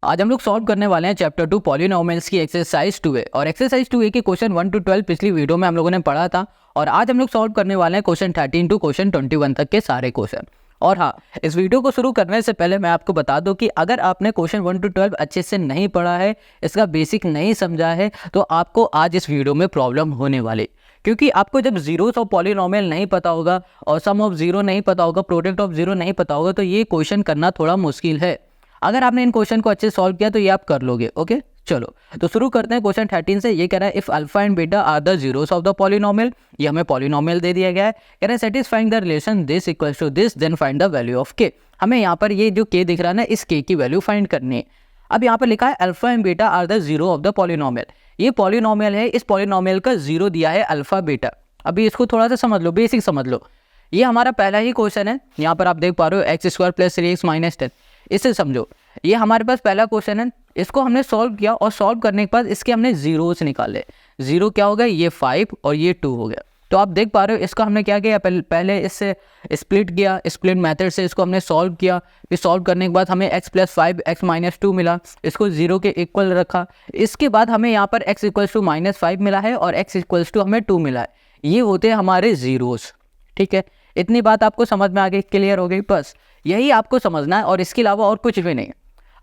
आज हम लोग सॉल्व करने वाले हैं चैप्टर 2 पॉलिनोमियल्स की एक्सरसाइज 2A और एक्सरसाइज 2A के क्वेश्चन 1 to 12 पिछली वीडियो में हम लोगों ने पढ़ा था और आज हम लोग सॉल्व करने वाले हैं क्वेश्चन 13 to क्वेश्चन 21 तक के सारे क्वेश्चन। और हाँ, इस वीडियो को शुरू करने से पहले मैं आपको बता दूं कि अगर आपने क्वेश्चन 1 to 12 अच्छे से नहीं पढ़ा है, इसका बेसिक नहीं समझा है, तो आपको आज इस वीडियो में प्रॉब्लम होने वाली, क्योंकि आपको जब जीरोस ऑफ पॉलिनोमियल नहीं पता होगा और सम ऑफ जीरो नहीं पता होगा, प्रोडक्ट ऑफ जीरो नहीं पता होगा, तो ये क्वेश्चन करना थोड़ा मुश्किल है। अगर आपने इन क्वेश्चन को अच्छे सॉल्व किया तो ये आप कर लोगे। ओके, चलो तो शुरू करते हैं क्वेश्चन 13 से। ये कह रहा है if alpha and beta are the zeros of the polynomial, ये हमें पॉलिनोमियल दे दिया गया है। कह रहा है satisfying the relation this equals to this then find the value of K. हमें यहाँ पर ये जो के दिख रहा है ना, इस के की वैल्यू फाइंड करनी है। अब यहाँ पर लिखा है alpha and beta are the zero of the polynomial. ये पॉलिनोमियल है, इस पॉलिनोमियल का जीरो दिया है अल्फा बीटा। अभी इसको थोड़ा सा समझ लो, बेसिक समझ लो। ये हमारा पहला ही क्वेश्चन है, यहाँ पर आप देख पा रहे हो x square plus 3x minus 10। इसे समझो, ये हमारे पास पहला क्वेश्चन है, इसको हमने सॉल्व किया और सॉल्व करने के बाद इसके हमने जीरोस निकाले। जीरो क्या हो गया, ये 5 और ये 2 हो गया। तो आप देख पा रहे हो इसका हमने क्या किया, पहले इससे स्प्लिट किया, स्प्लिट मेथड से इसको हमने सॉल्व किया। फिर सॉल्व करने के बाद हमें x प्लस 5 x माइनस 2 मिला, इसको जीरो के इक्वल रखा। इसके बाद हमें यहाँ पर x इक्वल्स टू माइनस 5 मिला है और x इक्वल्स टू हमें 2 मिला है। ये होते हैं हमारे जीरोस। ठीक है, इतनी बात आपको समझ में आ गई, क्लियर हो गई। बस यही आपको समझना है और इसके अलावा और कुछ भी नहीं।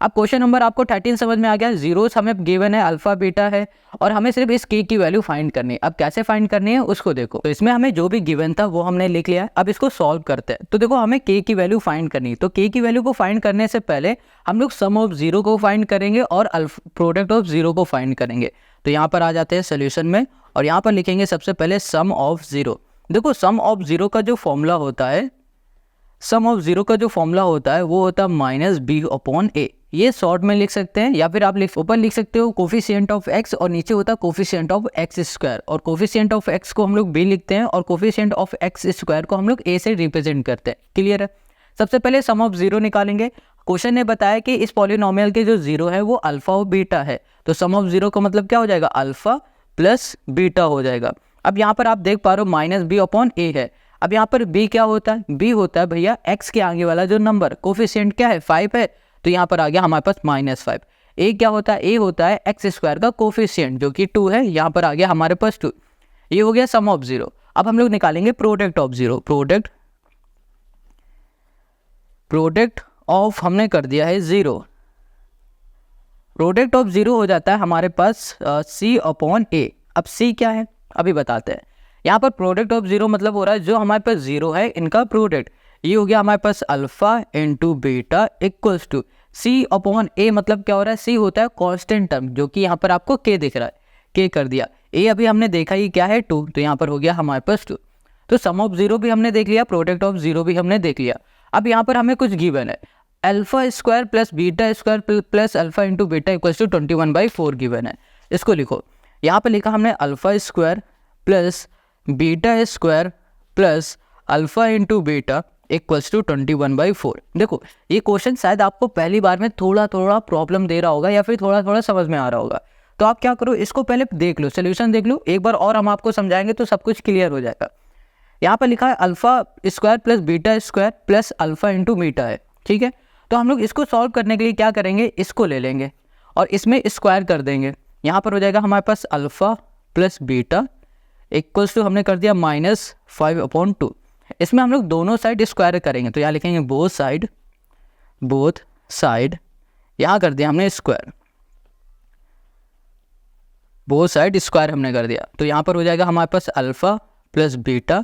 अब क्वेश्चन नंबर आपको 13 समझ में आ गया। जीरोस हमें गिवन है, अल्फा बीटा है और हमें सिर्फ इस के की वैल्यू फाइंड करनी है। अब कैसे फाइंड करनी है उसको देखो। तो इसमें हमें जो भी गिवन था वो हमने लिख लिया है। अब इसको सॉल्व करते हैं। तो देखो, हमें के की वैल्यू फाइंड करनी है। तो के की वैल्यू को फाइंड करने से पहले हम लोग सम ऑफ जीरो को फाइंड करेंगे और प्रोडक्ट ऑफ जीरो को फाइंड करेंगे। तो यहाँ पर आ जाते हैं सोल्यूशन में और यहाँ पर लिखेंगे सबसे पहले सम ऑफ जीरो। देखो, सम ऑफ जीरो का जो फॉर्मूला होता है, सम ऑफ जीरो का जो फॉर्मूला होता है वो होता है माइनस बी अपॉन ए। ये शॉर्ट में लिख सकते हैं या फिर आप ऊपर लिख सकते हो कोफिशिएंट ऑफ एक्स और नीचे होता है कोफिशिएंट ऑफ एक्स स्क्वायर। और कोफिशिएंट ऑफ एक्स को हम लोग बी लिखते हैं और कोफिशिएंट ऑफ एक्स स्क्वायर को हम लोग ए से रिप्रेजेंट करते हैं। क्लियर है। सबसे पहले सम ऑफ जीरो निकालेंगे। क्वेश्चन ने बताया कि इस पॉलिनोमियल के जो जीरो है वो अल्फा और बीटा है, तो सम ऑफ जीरो का मतलब क्या हो जाएगा, अल्फा प्लस बीटा हो जाएगा। अब यहाँ पर आप देख पा रहे हो माइनस बी अपॉन ए है। अब यहाँ पर b क्या होता है, b होता है भैया x के आगे वाला जो नंबर, कोफिशिएंट क्या है 5 है, तो यहाँ पर आ गया हमारे पास -5। a क्या होता है, a होता है एक्स स्क्वायर का कोफिशिएंट जो कि 2 है, यहाँ पर आ गया हमारे पास 2। ये हो गया सम ऑफ जीरो। अब हम लोग निकालेंगे product of zero. Product of हमने कर दिया है जीरो। प्रोडक्ट ऑफ जीरो हो जाता है हमारे पास c अपॉन a। अब c क्या है अभी बताते हैं। यहाँ पर प्रोडक्ट ऑफ जीरो मतलब हो रहा है जो हमारे पास जीरो है इनका प्रोडक्ट। ये हो गया हमारे पास alpha into beta equals to C upon A. मतलब क्या हो रहा है, सी होता है कांस्टेंट टर्म जो कि यहाँ पर आपको के दिख रहा है, के कर दिया। ए अभी हमने देखा ही क्या है 2, तो यहाँ पर हो गया हमारे पास 2। तो सम ऑफ जीरो भी हमने देख लिया, प्रोडक्ट ऑफ जीरो भी हमने देख लिया। अब यहाँ पर हमें कुछ गिवन है, alpha square plus beta square plus alpha into beta equals to 21/4 given है। इसको लिखो, यहाँ पर लिखा हमने alpha square plus beta square plus alpha into beta equals to 21/4। देखो, ये क्वेश्चन शायद आपको पहली बार में थोड़ा थोड़ा प्रॉब्लम दे रहा होगा या फिर थोड़ा थोड़ा समझ में आ रहा होगा। तो आप क्या करो, इसको पहले देख लो, सोल्यूशन देख लो एक बार और हम आपको समझाएंगे तो सब कुछ क्लियर हो जाएगा। यहाँ पर लिखा है alpha square plus beta square plus alpha into beta है। ठीक है, तो हम लोग इसको सॉल्व करने के लिए क्या करेंगे, इसको ले लेंगे और इसमें स्क्वायर कर देंगे। यहाँ पर हो जाएगा हमारे पास alpha plus beta equals to हमने कर दिया -5/2। इसमें हम लोग दोनों साइड स्क्वायर करेंगे, तो यहाँ लिखेंगे बोथ साइड, यहाँ कर दिया हमने स्क्वायर, बोथ साइड स्क्वायर हमने कर दिया। तो यहाँ पर हो जाएगा हमारे पास अल्फा प्लस बीटा,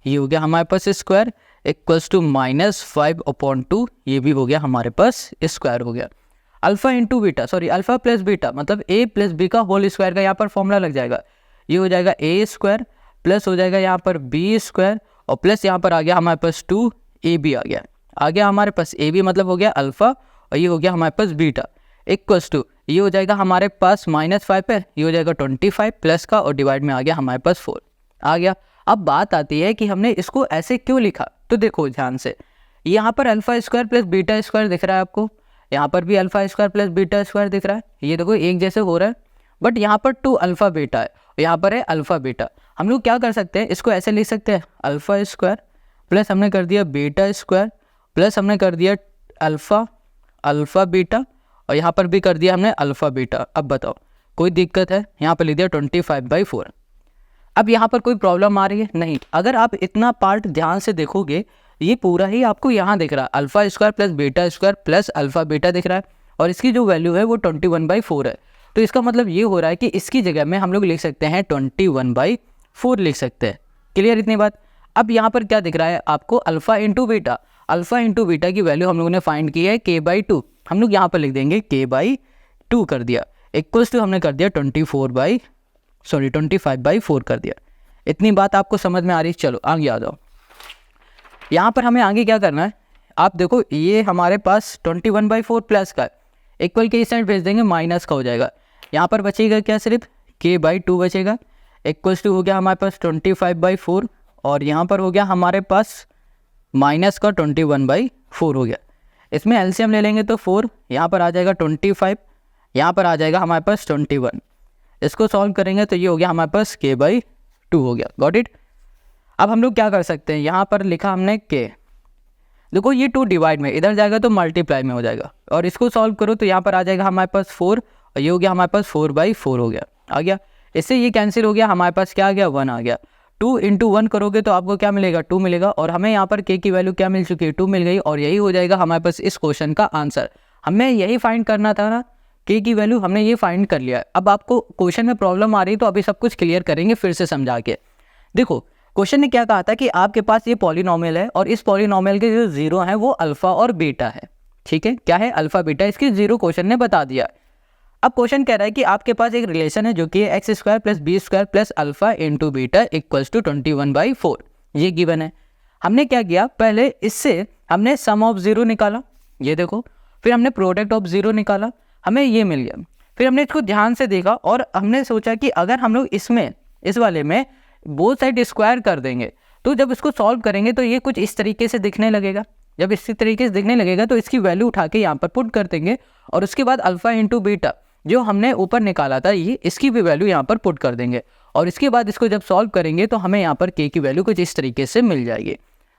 ये हो गया हमारे पास स्क्वायर इक्वल्स टू -5/2। ये भी हो गया हमारे पास स्क्वायर हो गया। Alpha into beta, sorry alpha plus beta मतलब a प्लस बी का होल स्क्वायर का यहाँ पर फॉर्मूला लग जाएगा। ये हो जाएगा a स्क्वायर प्लस हो जाएगा यहाँ पर b स्क्वायर और प्लस यहाँ पर आ गया हमारे पास 2ab आ गया हमारे पास ab मतलब हो गया अल्फा और ये हो गया हमारे पास बीटा इक्वल्स टू, ये हो जाएगा हमारे पास -5 है, ये हो जाएगा 25 प्लस का और डिवाइड में आ गया हमारे पास 4 आ गया। अब बात आती है कि हमने इसको ऐसे क्यों लिखा। तो देखो ध्यान से, यहाँ पर alpha square plus beta square दिख रहा है आपको, यहाँ पर भी alpha square plus beta square दिख रहा है, ये देखो एक जैसे हो रहा है। बट यहाँ पर 2 अल्फा बीटा है, यहाँ पर है अल्फा बीटा। हम लोग क्या कर सकते हैं, इसको ऐसे लिख सकते हैं अल्फा स्क्वायर प्लस हमने कर दिया बीटा स्क्वायर प्लस हमने कर दिया अल्फा बीटा और यहाँ पर भी कर दिया हमने अल्फ़ा बीटा। अब बताओ कोई दिक्कत है? यहाँ पर लिख दिया 25/4। अब यहाँ पर कोई प्रॉब्लम आ रही है? नहीं। अगर आप इतना पार्ट ध्यान से देखोगे, ये पूरा ही आपको यहाँ दिख रहा है, alpha square plus beta square plus alpha beta दिख रहा है, और इसकी जो वैल्यू है वो 21/4 है। तो इसका मतलब ये हो रहा है कि इसकी जगह में हम लोग लिख सकते हैं 21/4 लिख सकते हैं। क्लियर इतनी बात? अब यहाँ पर क्या दिख रहा है आपको? Alpha into beta. Alpha into beta की वैल्यू हम लोगों ने फाइंड की है k/2। हम लोग यहाँ पर लिख देंगे k/2 कर दिया, इक्वल्स टू हमने कर दिया 25/4 कर दिया। इतनी बात आपको समझ में आ रही है? चलो आगे आ जाओ। यहाँ पर हमें आगे क्या करना है, आप देखो ये हमारे पास 21/4 प्लस का इक्वल के इस साइड भेज देंगे, माइनस का हो जाएगा। यहाँ पर बचेगा क्या? सिर्फ k/2 बचेगा, इक्वल्स टू हो गया हमारे पास 25/4, और यहाँ पर हो गया हमारे पास माइनस का 21/4 हो गया। इसमें एलसीएम ले लेंगे तो 4, यहाँ पर आ जाएगा 25, यहाँ पर आ जाएगा हमारे पास 21। इसको सॉल्व करेंगे तो ये हो गया हमारे पास k/2 हो गया। Got it? अब हम लोग क्या कर सकते हैं, यहाँ पर लिखा हमने k, देखो ये 2 डिवाइड में, इधर जाएगा तो मल्टीप्लाई में हो जाएगा, और इसको सॉल्व करो तो यहाँ पर आ जाएगा हमारे पास 4, और ये हो गया हमारे पास 4/4 हो गया, आ गया। इससे ये कैंसिल हो गया, हमारे पास क्या आ गया? 1 आ गया। 2 इंटू 1 करोगे तो आपको क्या मिलेगा? 2 मिलेगा, और हमें यहाँ पर k की वैल्यू क्या मिल चुकी है? 2 मिल गई, और यही हो जाएगा हमारे पास इस क्वेश्चन का आंसर। हमें यही फाइंड करना था ना, k की वैल्यू हमने ये फाइंड कर लिया। अब आपको क्वेश्चन में प्रॉब्लम आ रही है तो अभी सब कुछ क्लियर करेंगे फिर से समझा के। देखो क्वेश्चन ने क्या कहा था कि आपके पास ये पॉलिनोमियल है, और इस पॉलिनोमियल के जो जीरो हैं वो अल्फा और बीटा है। ठीक है, क्या है? अल्फा बीटा, इसकी जीरो क्वेश्चन ने बता दिया। अब क्वेश्चन कह रहा है कि आपके पास एक रिलेशन है जो कि X square plus B square plus alpha into beta equals to 21/4, ये गिवन है। हमने क्या किया, पहले इससे हमने सम ऑफ जीरो निकाला, ये देखो, फिर हमने प्रोडक्ट ऑफ जीरो निकाला, हमें ये मिल गया। फिर हमने इसको ध्यान से देखा और हमने सोचा कि अगर हम लोग इसमें इस वाले में बोथ साइड स्क्वायर कर देंगे तो जब इसको सॉल्व करेंगे तो ये कुछ इस तरीके से दिखने लगेगा। जब इसी तरीके से दिखने लगेगा तो इसकी वैल्यू उठा के यहाँ पर पुट कर देंगे, और उसके बाद अल्फा इंटू बीटा जो हमने ऊपर निकाला था ये, इसकी भी वैल्यू यहाँ पर पुट कर देंगे, और इसके बाद इसको जब सॉल्व करेंगे तो हमें यहाँ पर k की वैल्यू कुछ इस तरीके से मिल जाएगी।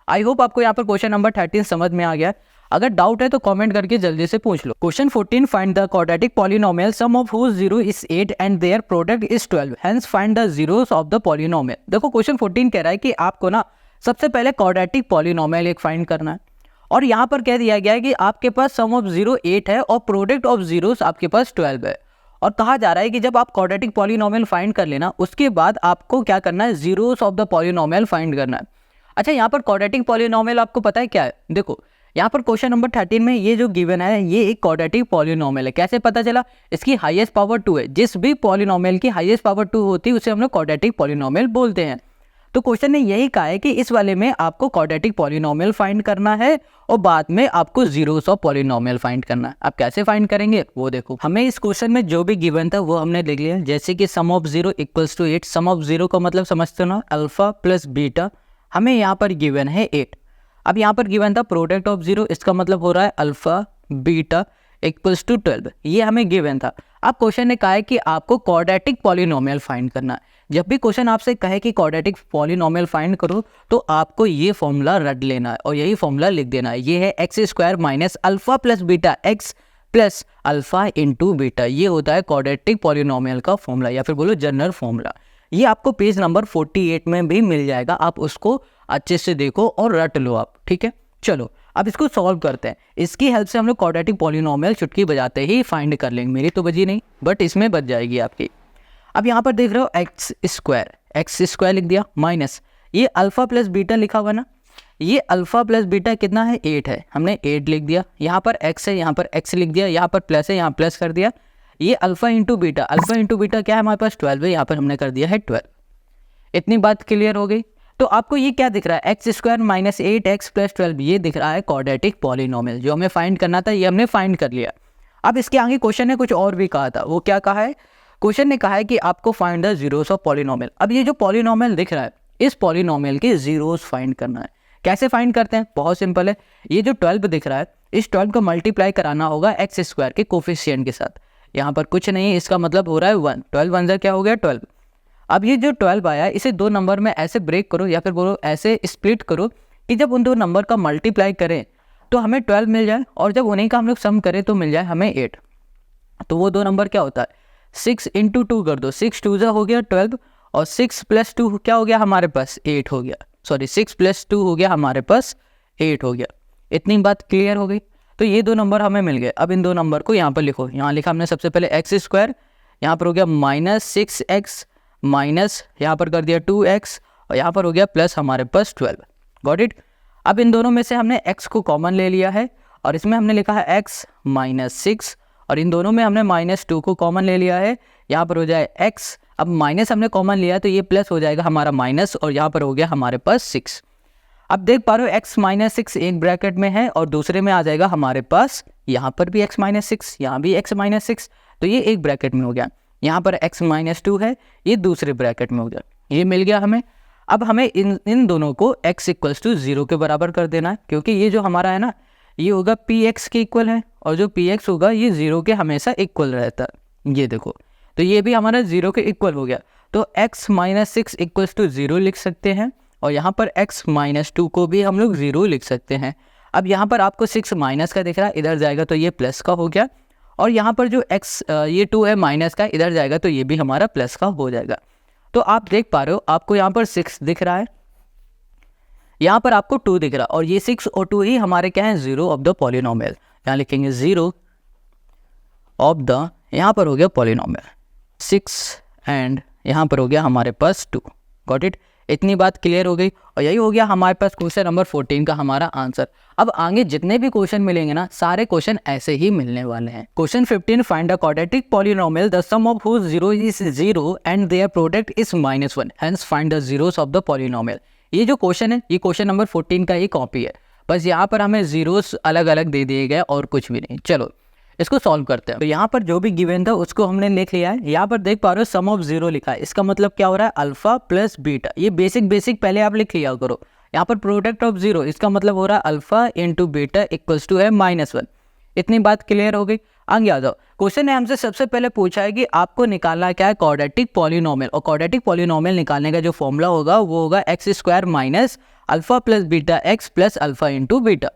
आई होप आपको यहाँ पर क्वेश्चन नंबर 13 समझ में आ गया। अगर डाउट है तो कमेंट करके जल्दी से पूछ लो। Question 14, find the quadratic polynomial sum of whose zero is 8 and their product is 12, hence find the zeros of the polynomial. देखो क्वेश्चन 14 कह रहा है कि आपको ना सबसे पहले क्वाड्रेटिक पॉलिनोमियल एक फाइंड करना है, और यहाँ पर कह दिया गया है कि आपके पास सम ऑफ जीरो 8 है और प्रोडक्ट ऑफ जीरोस आपके पास 12 है, और कहा जा रहा है कि जब आप क्वाड्रेटिक पॉलिनोमियल फाइंड कर लेना उसके बाद आपको क्या करना है, zeros of the polynomial find करना है। अच्छा, यहाँ पर क्वाड्रेटिक पॉलिनोमियल आपको पता है क्या है? देखो यहाँ पर क्वेश्चन नंबर 13 में ये जो गिवन है ये एक क्वाड्रेटिक पॉलिनोमियल है। कैसे पता चला? इसकी हाईएस्ट पावर 2 है, जिस भी पॉलिनोमियल की हाईएस्ट पावर 2 होती है उसे हम लोग क्वाड्रेटिक पॉलिनोमियल बोलते हैं। तो क्वेश्चन ने यही कहा है कि इस वाले में आपको क्वाड्रेटिक पॉलिनोमियल फाइंड करना है और बाद में आपको जीरोस ऑफ पॉलिनोमियल फाइंड करना है। आप कैसे फाइंड करेंगे वो देखो। हमें इस क्वेश्चन में जो भी गिवन था वो हमने लिख लिया, जैसे कि sum of zero equals to 8। Sum of zero का मतलब समझते हो ना, अल्फा प्लस बीटा, हमें यहाँ पर गिवन है 8। अब यहाँ पर गिवन था प्रोडक्ट ऑफ जीरो, इसका मतलब हो रहा है अल्फा बीटा इक्वल्स टू 12, ये हमें गिवन था। अब क्वेश्चन ने कहा है कि आपको क्वाड्रेटिक पॉलिनोमियल फाइंड करना है। जब भी क्वेश्चन आपसे कहे कि क्वाड्रेटिक पॉलिनोमियल फाइंड करो तो आपको ये फॉर्मूला रट लेना है और यही फॉर्मूला लिख देना है। ये है x square minus alpha plus beta x plus alpha into beta, ये होता है क्वाड्रेटिक पॉलिनोमियल का फॉर्मूला, या फिर बोलो जनरल फॉर्मूला। ये आपको पेज नंबर 48 में भी मिल जाएगा, आप उसको अच्छे से देखो और रट लो आप। ठीक है, चलो अब इसको सॉल्व करते हैं। इसकी हेल्प से हम लोग क्वाड्रेटिक पॉलिनोमियल चुटकी बजाते ही फाइंड कर लेंगे। मेरी तो बजी नहीं बट इसमें बच जाएगी आपकी। अब यहाँ पर देख रहे हो एक्स स्क्वायर लिख दिया माइनस ये अल्फा प्लस बीटा लिखा हुआ ना, ये अल्फा प्लस बीटा कितना है, 8 है, हमने 8 लिख दिया। यहाँ पर एक्स है, यहाँ पर एक्स लिख दिया, यहाँ पर प्लस है, यहाँ प्लस कर दिया। ये अल्फा इंटू बीटा क्या है हमारे पास 12 है, यहाँ पर हमने कर दिया है 12। इतनी बात क्लियर हो गई। तो आपको ये क्या दिख रहा है, x square minus 8x plus 12, ये दिख रहा है क्वाड्रेटिक पॉलिनोमियल। जो हमें फाइंड करना था ये हमने फाइंड कर लिया। अब इसके आगे क्वेश्चन ने कुछ और भी कहा था। वो क्या कहा है? क्वेश्चन ने कहा है कि आपको find the zeros of polynomial. अब ये जो पॉलिनोमियल दिख रहा है इस पॉलिनोमियल के जीरोस फाइंड करना है। कैसे फाइंड करते हैं? बहुत सिंपल है। ये जो 12 दिख रहा है इस 12 को मल्टीप्लाई कराना होगा एक्स स्क्वायर के कोफिशिएंट के साथ। यहाँ पर कुछ नहीं है, इसका मतलब हो रहा है 1। 12 1 क्या हो गया 12। अब ये जो 12 आया इसे दो नंबर में ऐसे ब्रेक करो या फिर बोलो ऐसे स्प्लिट करो कि जब उन दो नंबर का मल्टीप्लाई करें तो हमें 12 मिल जाए, और जब उन्हीं का हम लोग सम करें तो मिल जाए हमें 8। तो वो 2 नंबर क्या होता है, 6 इंटू 2 कर दो, 6 2 हो गया 12 और 6 प्लस 2 क्या हो गया हमारे पास 8 हो गया, सॉरी 6 प्लस 2 हो गया हमारे पास 8 हो गया। इतनी बात क्लियर हो गई। तो ये 2 नंबर हमें मिल गए। अब इन 2 नंबर को यहाँ पर लिखो, यहाँ लिखा हमने सबसे पहले एक्स स्क्वायर, यहाँ पर हो गया -6x माइनस यहाँ पर कर दिया 2x और यहाँ पर हो गया प्लस हमारे पास 12। Got it. अब इन दोनों में से हमने x को कॉमन ले लिया है और इसमें हमने लिखा है x -6 और इन दोनों में हमने -2 को कॉमन ले लिया है, यहाँ पर हो जाए x। अब माइनस हमने कॉमन लिया तो ये प्लस हो जाएगा हमारा माइनस और यहाँ पर हो गया हमारे पास 6। अब देख पा रहे हो x -6 एक ब्रैकेट में है और दूसरे में आ जाएगा हमारे पास, यहाँ पर भी x -6, यहाँ भी x -6, तो ये एक ब्रैकेट में हो गया। यहाँ पर x -2 है, ये दूसरे ब्रैकेट में हो गया, ये मिल गया हमें। अब हमें इन दोनों को x = 0 के बराबर कर देना है, क्योंकि ये जो हमारा है ना ये होगा px के इक्वल है और जो px होगा ये 0 के हमेशा इक्वल रहता है। ये देखो, तो ये भी हमारा 0 के इक्वल हो गया, तो x -6 = 0 लिख सकते हैं और यहाँ पर x -2 को भी हम लोग 0 लिख सकते हैं। अब यहाँ पर आपको 6 माइनस का दिख रहा है, इधर जाएगा तो ये प्लस का हो गया और यहाँ पर जो x ये 2 है माइनस का, इधर जाएगा तो ये भी हमारा प्लस का हो जाएगा। तो आप देख पा रहे हो आपको यहाँ पर 6 दिख रहा है, यहाँ पर आपको 2 दिख रहा है और ये 6 और 2 ही हमारे क्या है, 0 ऑफ द पॉलिनोमियल। यहाँ लिखेंगे 0 ऑफ द, यहाँ पर हो गया पॉलिनोमियल 6 एंड यहाँ पर हो गया हमारे पास 2। Got it. इतनी बात क्लियर हो गई और यही हो गया हमारे पास क्वेश्चन नंबर 14 का हमारा आंसर। अब आगे जितने भी क्वेश्चन मिलेंगे ना सारे क्वेश्चन ऐसे ही मिलने वाले हैं। Question 15, find a quadratic polynomial the sum of whose zero is 0 and their product is -1, hence find the zeros of the polynomial. ये जो क्वेश्चन है ये क्वेश्चन नंबर 14 का ही कॉपी है, बस यहाँ पर हमें जीरोस अलग अलग दे दिए गए और कुछ भी नहीं। चलो इसको सॉल्व करते हैं। तो यहाँ पर जो भी गिवन था उसको हमने लिख लिया है। यहाँ पर देख पा रहे हो सम ऑफ 0 लिखा है, इसका मतलब क्या हो रहा है, अल्फा प्लस बीटा। ये बेसिक पहले आप लिख लिया करो। यहाँ पर प्रोडक्ट ऑफ 0 इसका मतलब हो रहा है alpha into beta equals to है -1। इतनी बात क्लियर हो गई। आगे आ जाओ। क्वेश्चन ने हमसे सबसे पहले पूछा है कि आपको निकालना क्या है, क्वाड्रेटिक पॉलिनोमियल, और क्वाड्रेटिक पॉलिनोमियल निकालने का जो फॉर्मूला होगा वो होगा x² minus alpha plus beta x plus alpha into beta.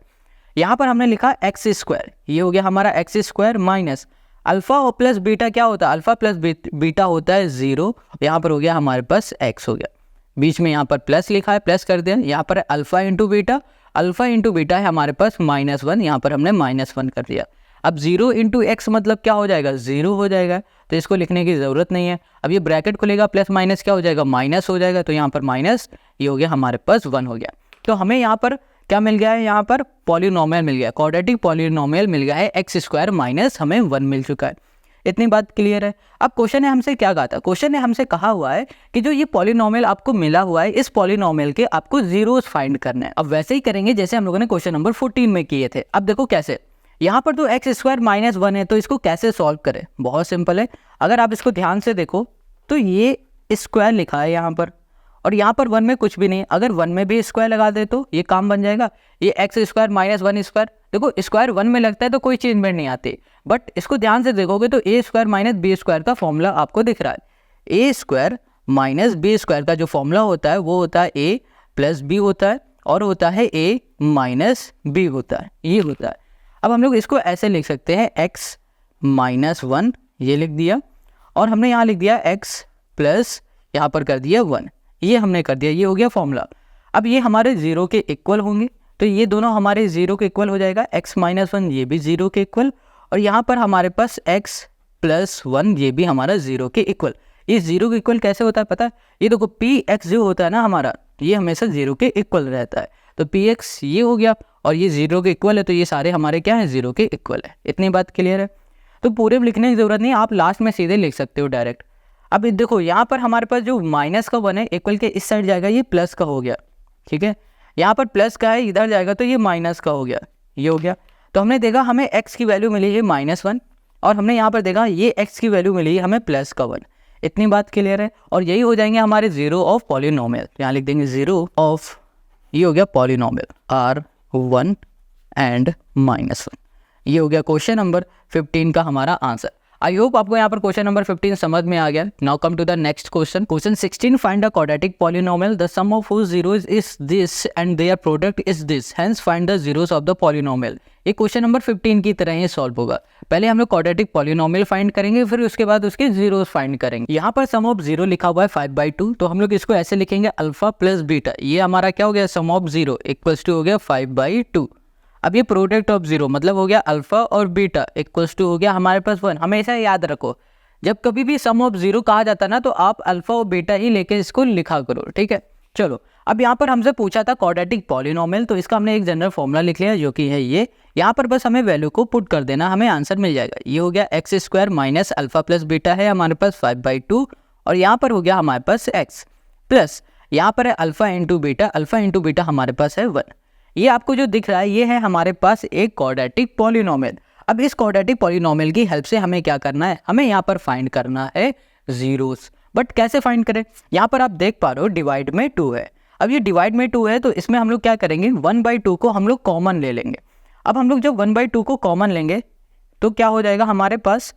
यहाँ पर हमने लिखा x², ये हो गया हमारा x² माइनस अल्फा और प्लस बीटा क्या होता है, अल्फा प्लस बीटा होता है 0, यहाँ पर हो गया हमारे पास x हो गया, बीच में यहाँ पर प्लस लिखा है प्लस कर दिया, यहाँ पर अल्फा इंटू बीटा है हमारे पास -1, यहाँ पर हमने -1 कर दिया। अब 0 इंटू एक्स मतलब क्या हो जाएगा, 0 हो जाएगा, तो इसको लिखने की ज़रूरत नहीं है। अब ये ब्रैकेट खुलेगा प्लस माइनस क्या हो जाएगा, माइनस हो जाएगा, तो यहाँ पर माइनस, ये हो गया हमारे पास 1 हो गया। तो हमें यहाँ पर क्या मिल गया है, यहाँ पर पॉलिनोमियल मिल गया, क्वाड्रेटिक पॉलिनोमियल मिल गया है, x² माइनस हमें 1 मिल चुका है। इतनी बात क्लियर है। अब क्वेश्चन ने हमसे क्या कहा था, क्वेश्चन ने हमसे कहा हुआ है कि जो ये पॉलिनोमियल आपको मिला हुआ है, इस पॉलिनोमियल के आपको जीरोस फाइंड करना है। अब वैसे ही करेंगे जैसे हम लोगों ने क्वेश्चन नंबर 14 में किए थे। अब देखो कैसे, यहाँ पर तो x² माइनस 1 है, तो इसको कैसे सॉल्व करें, बहुत सिंपल है। अगर आप इसको ध्यान से देखो तो ये स्क्वायर लिखा है यहाँ पर, और यहाँ पर 1 में कुछ भी नहीं, अगर 1 में भी स्क्वायर लगा दे तो ये काम बन जाएगा। ये x² माइनस 1², देखो स्क्वायर 1 में लगता है तो कोई चेंजमेंट नहीं आती, बट इसको ध्यान से देखोगे तो a² माइनस b² का फॉर्मूला आपको दिख रहा है। a² माइनस b² का जो फॉर्मूला होता है वो होता है a प्लस b होता है, और होता है a माइनस b होता है, ये होता है। अब हम लोग इसको ऐसे लिख सकते हैं, x माइनस 1 ये लिख दिया, और हमने यहाँ लिख दिया x प्लस यहाँ पर कर दिया 1, ये हमने कर दिया, ये हो गया फॉर्मूला। अब ये हमारे 0 के इक्वल होंगे, तो ये दोनों हमारे 0 के इक्वल हो जाएगा, x माइनस 1 ये भी 0 के इक्वल, और यहाँ पर हमारे पास x प्लस 1 ये भी हमारा 0 के इक्वल। ये 0 के इक्वल कैसे होता है पता है, ये देखो px जो होता है ना हमारा, ये हमेशा 0 के इक्वल रहता है, तो px ये हो गया, और ये 0 के इक्वल है, तो ये सारे हमारे क्या हैं, 0 के इक्वल है। इतनी बात क्लियर है। तो पूरे लिखने की ज़रूरत नहीं, आप लास्ट में सीधे लिख सकते हो डायरेक्ट। अब देखो यहाँ पर हमारे पास जो माइनस का 1 है इक्वल के इस साइड जाएगा, ये प्लस का हो गया, ठीक है। यहाँ पर प्लस का है, इधर जाएगा तो ये माइनस का हो गया, ये हो गया। तो हमने देखा हमें x की वैल्यू मिली है -1, और हमने यहाँ पर देखा ये x की वैल्यू मिली है हमें +1। इतनी बात क्लियर है, और यही हो जाएंगे हमारे 0 ऑफ पॉलिनोमियल। यहाँ लिख देंगे 0 ऑफ, ये हो गया पॉलिनोमियल R1 एंड -1। ये हो गया क्वेश्चन नंबर 15 का हमारा आंसर। आई होप आपको यहाँ पर क्वेश्चन नंबर 15 समझ में आ गया। Now come to the next question. Question 16, find a quadratic polynomial the sum of whose zeros is this and their product is this, hence find the zeros of the polynomial. ये question number 15 की तरह ही solve होगा। पहले हम लोग quadratic polynomial find करेंगे, फिर उसके बाद उसके जीरोस फाइंड करेंगे। यहाँ पर सम ऑफ जीरो लिखा हुआ है 5/2, तो हम लोग इसको ऐसे लिखेंगे अल्फा प्लस बीटा। ये हमारा क्या हो गया, सम ऑफ जीरो इक्वल्स टू हो गया 5/2। अब ये प्रोडक्ट ऑफ जीरो मतलब हो गया अल्फा और बीटा इक्वल्स टू हो गया हमारे पास 1। हमेशा याद रखो जब कभी भी सम ऑफ जीरो कहा जाता है ना, तो आप अल्फा और बीटा ही लेके इसको लिखा करो, ठीक है। चलो अब यहाँ पर हमसे पूछा था क्वाड्रेटिक पॉलिनोमियल, तो इसका हमने एक जनरल फॉर्मूला लिख लिया जो कि है ये। यहाँ पर बस हमें वैल्यू को पुट कर देना, हमें आंसर मिल जाएगा। ये हो गया x square minus alpha plus beta है हमारे पास 5/2, और यहाँ पर हो गया हमारे पास एक्स प्लस यहाँ पर है alpha into beta, alpha into beta हमारे पास है 1। ये आपको जो दिख रहा है ये है हमारे पास एक क्वाड्रेटिक पॉलिनोमियल। अब इस क्वाड्रेटिक पॉलिनोमियल की हेल्प से हमें क्या करना है, हमें यहाँ पर फाइंड करना है जीरोस। बट कैसे फाइंड करें, यहाँ पर आप देख पा रहे हो डिवाइड में 2 है। अब ये डिवाइड में 2 है तो इसमें हम लोग क्या करेंगे, 1/2 को हम लोग कॉमन ले लेंगे। अब हम लोग जब 1/2 को कॉमन लेंगे तो क्या हो जाएगा हमारे पास,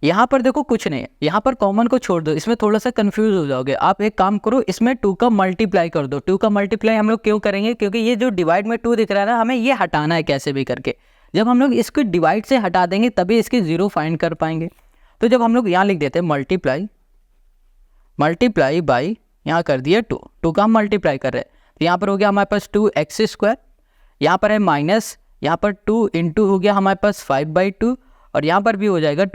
यहाँ पर देखो कुछ नहीं है, यहाँ पर कॉमन को छोड़ दो, इसमें थोड़ा सा कंफ्यूज हो जाओगे। आप एक काम करो, इसमें 2 का मल्टीप्लाई कर दो। 2 का मल्टीप्लाई हम लोग क्यों करेंगे, क्योंकि ये जो डिवाइड में 2 दिख रहा है ना, हमें ये हटाना है कैसे भी करके। जब हम लोग इसको डिवाइड से हटा देंगे तभी इसके जीरो फाइंड कर पाएंगे। तो जब हम लोग यहाँ लिख देते हैं मल्टीप्लाई बाई, यहाँ कर दिया 2 का हम मल्टीप्लाई कर रहे हैं, तो यहाँ पर हो गया हमारे पास 2x², यहाँ पर है माइनस, यहाँ पर 2 इंटू हो गया हमारे पास 5/2, और यहाँ पर भी हो जाएगा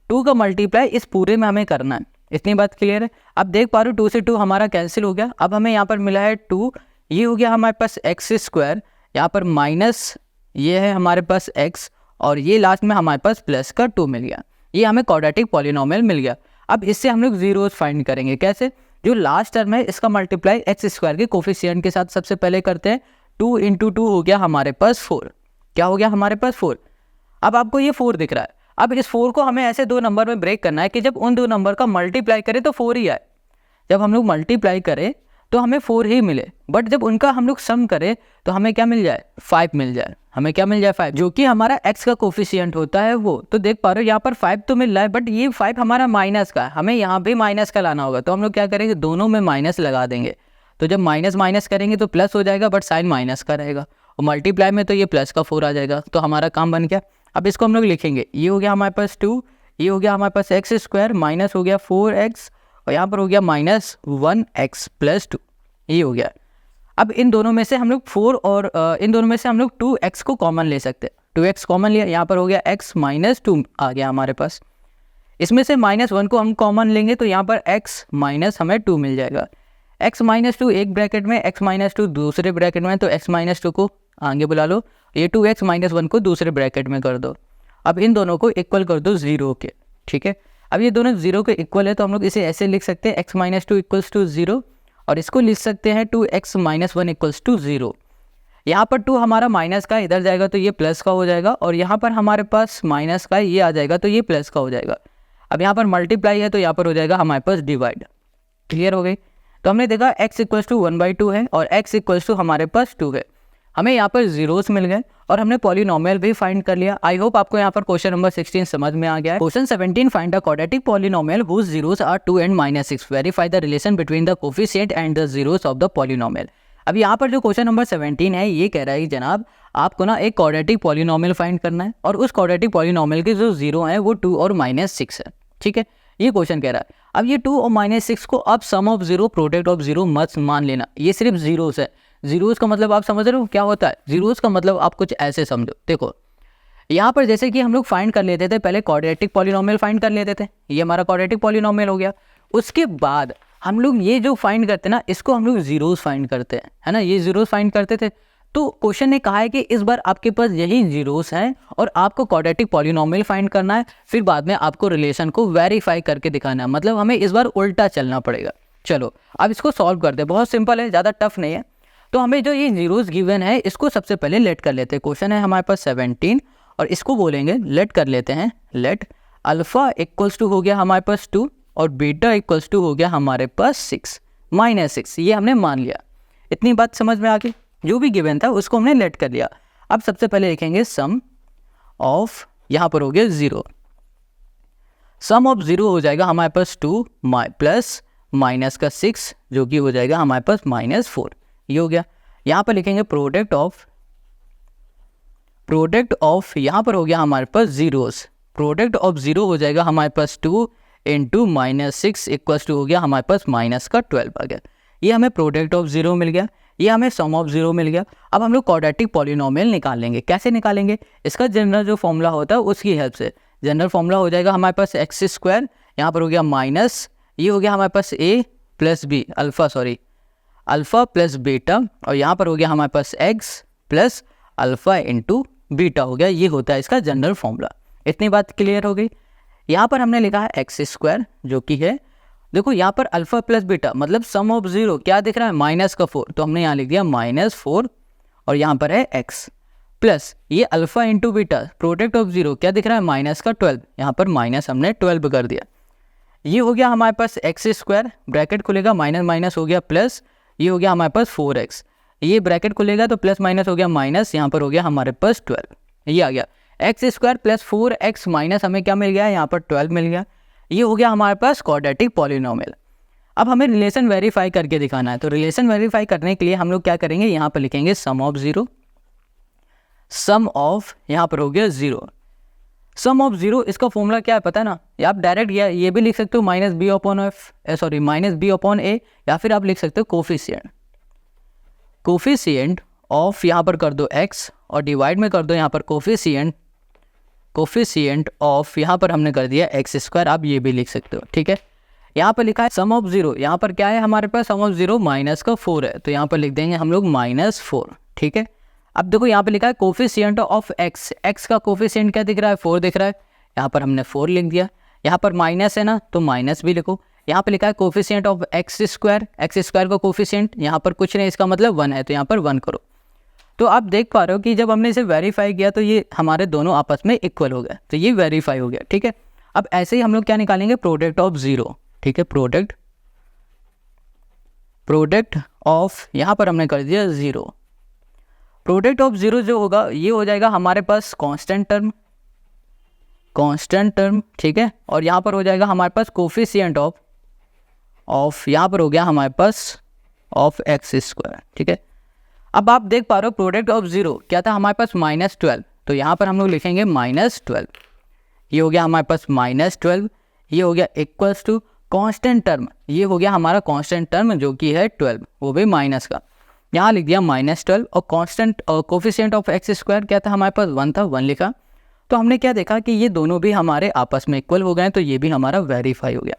2 का मल्टीप्लाई इस पूरे में हमें करना है। इतनी बात क्लियर है। अब देख पा रहे हो 2 से 2 हमारा कैंसिल हो गया। अब हमें यहाँ पर मिला है 2, ये हो गया हमारे पास x², यहाँ पर माइनस ये है हमारे पास x, और ये लास्ट में हमारे पास प्लस का 2 मिल गया। ये हमें क्वाड्रेटिक पॉलिनोमियल मिल गया। अब इससे हम लोग जीरोस फाइंड करेंगे। कैसे, जो लास्ट टर्म है इसका मल्टीप्लाई x² के कोफिशिएंट के साथ सबसे पहले करते हैं। 2 इंटू 2 हो गया हमारे पास 4। क्या हो गया हमारे पास 4। अब आपको ये 4 दिख रहा है। अब इस 4 को हमें ऐसे 2 नंबर में ब्रेक करना है कि जब उन 2 नंबर का मल्टीप्लाई करें तो 4 ही आए। जब हम लोग मल्टीप्लाई करें तो हमें 4 ही मिले, बट जब उनका हम लोग सम करें तो हमें क्या मिल जाए, 5 मिल जाए। हमें क्या मिल जाए, 5, जो कि हमारा x का कोफिशिएंट होता है वो। तो देख पा रहे हो यहाँ पर 5 तो मिल रहा है, बट ये 5 हमारा माइनस का है, हमें यहाँ भी माइनस का लाना होगा। तो हम लोग क्या करेंगे, दोनों में माइनस लगा देंगे। तो जब माइनस माइनस करेंगे तो प्लस हो जाएगा, बट साइन माइनस का रहेगा, और मल्टीप्लाई में तो ये प्लस का 4 आ जाएगा। तो हमारा काम बन गया। अब इसको हम लोग लिखेंगे, ये हो गया हमारे पास 2, ये हो गया हमारे पास x², माइनस हो गया 4x, और यहाँ पर हो गया माइनस 1x प्लस 2, ये हो गया। अब इन दोनों में से हम लोग 4 और इन दोनों में से हम लोग 2x को कॉमन ले सकते हैं। 2x कॉमन लिया, यहाँ पर हो गया x माइनस 2 आ गया हमारे पास। इसमें से -1 को हम कॉमन लेंगे तो यहाँ पर x माइनस हमें 2 मिल जाएगा। x माइनस 2 एक ब्रैकेट में, x माइनस 2 दूसरे ब्रैकेट में, तो x माइनस 2 को आगे बुला लो, ये 2x माइनस 1 को दूसरे ब्रैकेट में कर दो। अब इन दोनों को इक्वल कर दो 0 के, ठीक है। अब ये दोनों 0 के इक्वल है तो हम लोग इसे ऐसे लिख सकते हैं, x माइनस 2 इक्वल्स टू 0, और इसको लिख सकते हैं 2x माइनस 1 इक्वल्स टू 0। यहाँ पर 2 हमारा माइनस का इधर जाएगा तो ये प्लस का हो जाएगा, और यहाँ पर हमारे पास माइनस का ये आ जाएगा तो ये प्लस का हो जाएगा। अब यहाँ पर मल्टीप्लाई है तो यहाँ पर हो जाएगा हमारे पास डिवाइड। क्लियर हो गई। तो हमने देखा x इक्वल्स टू 1/2 है और x इक्वल्स टू हमारे पास 2 है। हमें यहाँ पर जीरोस मिल गए और हमने पॉलिनोमियल भी फाइंड कर लिया। आई होप आपको यहाँ पर क्वेश्चन नंबर 16 समझ में आ गया है। Question 17, find the quadratic polynomial whose zeros are 2 and -6, verify the relation between the coefficient and the zeros of the polynomial. अब यहाँ पर जो क्वेश्चन नंबर 17 है ये कह रहा है कि जनाब आपको ना एक क्वाड्रेटिक पॉलिनोमियल फाइंड करना है, और उस क्वाड्रेटिक पॉलिनोमियल के जो जीरो है वो 2 और -6 है, ठीक है। ये क्वेश्चन कह रहा है। अब ये 2 और -6 को आप sum of zero product of zero मत मान लेना, ये सिर्फ जीरोस है। जीरोस का मतलब आप समझ रहे हो क्या होता है। जीरोस का मतलब आप कुछ ऐसे समझो, देखो यहाँ पर जैसे कि हम लोग फाइंड कर लेते थे, पहले क्वाड्रेटिक पॉलिनोमियल फाइंड कर लेते थे, ये हमारा क्वाड्रेटिक पॉलिनोमियल हो गया। उसके बाद हम लोग ये जो फाइंड करते हैं ना, इसको हम लोग जीरोस फाइंड करते हैं, है ना, ये जीरोस फाइंड करते थे। तो क्वेश्चन ने कहा है कि इस बार आपके पास यही जीरोस हैं और आपको क्वाड्रेटिक पॉलिनोमियल फाइंड करना है, फिर बाद में आपको रिलेशन को वेरीफाई करके दिखाना है। मतलब हमें इस बार उल्टा चलना पड़ेगा। चलो अब इसको सॉल्व करते हैं, बहुत सिंपल है, ज़्यादा टफ नहीं है। तो हमें जो ये जीरोस गिवन है इसको सबसे पहले लेट कर लेते हैं। क्वेश्चन है हमारे पास 17 और इसको बोलेंगे लेट कर लेते हैं। लेट अल्फा इक्वल्स टू हो गया हमारे पास 2 और बीटा इक्वल्स टू हो गया हमारे पास 6 -6, ये हमने मान लिया। इतनी बात समझ में आ गई। जो भी गिवन था उसको हमने लेट कर लिया। अब सबसे पहले लिखेंगे सम ऑफ, यहाँ पर हो गया 0, सम ऑफ 0 हो जाएगा हमारे पास 2 प्लस माइनस का 6 जो कि हो जाएगा हमारे पास -4, ये हो गया। यहाँ पर लिखेंगे प्रोडक्ट ऑफ यहाँ पर हो गया हमारे पास जीरोस, प्रोडक्ट ऑफ 0 हो जाएगा हमारे पास 2 इंटू -6 इक्वल्स टू हो गया हमारे पास -12 आ गया। ये हमें प्रोडक्ट ऑफ 0 मिल गया, ये हमें सम ऑफ 0 मिल गया। अब हम लोग क्वाड्रेटिक पॉलिनोमियल निकाल लेंगे। कैसे निकालेंगे? इसका जनरल जो फॉर्मूला होता है उसकी हेल्प से। जनरल फॉर्मूला हो जाएगा हमारे पास x², यहाँ पर हो गया माइनस, ये हो गया हमारे पास a plus B alpha plus beta, और यहाँ पर हो गया हमारे पास x plus alpha into beta हो गया। ये होता है इसका जनरल फॉर्मूला। इतनी बात क्लियर हो गई। यहाँ पर हमने लिखा है x² जो कि है, देखो यहाँ पर अल्फ़ा प्लस बीटा मतलब सम ऑफ 0 क्या दिख रहा है -4, तो हमने यहाँ लिख दिया -4 और यहाँ पर है x प्लस ये alpha into beta product of 0 क्या दिख रहा है -12, यहाँ पर माइनस हमने 12 कर दिया। ये हो गया हमारे पास x², ब्रैकेट खुलेगा माइनस माइनस हो गया प्लस, ये हो गया हमारे पास 4x, ये ब्रैकेट खुलेगा तो प्लस माइनस हो गया माइनस, यहाँ पर हो गया हमारे पास 12, ये आ गया x² प्लस 4x माइनस हमें क्या मिल गया, यहाँ पर 12 मिल गया। ये हो गया हमारे पास क्वाड्रेटिक पॉलिनोमियल। अब हमें रिलेशन वेरीफाई करके दिखाना है, तो रिलेशन वेरीफाई करने के लिए हम लोग क्या करेंगे, यहाँ पर लिखेंगे सम ऑफ 0, सम ऑफ यहाँ पर हो गया 0, सम ऑफ 0 इसका फॉर्मूला क्या है पता है ना, आप डायरेक्ट ये भी लिख सकते हो -b/a, या फिर आप लिख सकते हो कोफिशिएंट ऑफ यहाँ पर कर दो x और डिवाइड में कर दो यहाँ पर कोफिशिएंट ऑफ यहाँ पर हमने कर दिया x², आप ये भी लिख सकते हो। ठीक है, यहाँ पर लिखा है सम ऑफ 0, यहाँ पर क्या है हमारे पास सम ऑफ 0 -4 है, तो यहाँ पर लिख देंगे हम लोग -4। ठीक है, अब देखो यहाँ पे लिखा है कोफिशिएंट ऑफ x का कोफिशिएंट क्या दिख रहा है 4 दिख रहा है, यहाँ पर हमने 4 लिख दिया। यहाँ पर माइनस है ना तो माइनस भी लिखो। यहाँ पे लिखा है कोफिशिएंट ऑफ x² का कोफिशिएंट यहाँ पर कुछ नहीं, इसका मतलब 1 है, तो यहाँ पर 1 करो। तो आप देख पा रहे हो कि जब हमने इसे वेरीफाई किया तो ये हमारे दोनों आपस में इक्वल हो गया, तो ये वेरीफाई हो गया। ठीक है, अब ऐसे ही हम लोग क्या निकालेंगे, प्रोडक्ट ऑफ 0। ठीक है, प्रोडक्ट ऑफ यहाँ पर हमने कर दिया 0, प्रोडक्ट ऑफ 0 जो होगा ये हो जाएगा हमारे पास कांस्टेंट टर्म। ठीक है, और यहाँ पर हो जाएगा हमारे पास कोफिशिएंट ऑफ यहाँ पर हो गया हमारे पास ऑफ x²। ठीक है, अब आप देख पा रहे हो प्रोडक्ट ऑफ 0 क्या था हमारे पास -12, तो यहाँ पर हम लोग लिखेंगे -12, ये हो गया हमारे पास -12, ये हो गया इक्वल्स टू कांस्टेंट टर्म, ये हो गया हमारा कांस्टेंट टर्म जो कि है 12, वो भी माइनस का, यहाँ लिख दिया -12, और कांस्टेंट कोफिशिएंट ऑफ x² क्या था हमारे पास 1 था, 1 लिखा। तो हमने क्या देखा कि ये दोनों भी हमारे आपस में इक्वल हो गए, तो ये भी हमारा वेरीफाई हो गया।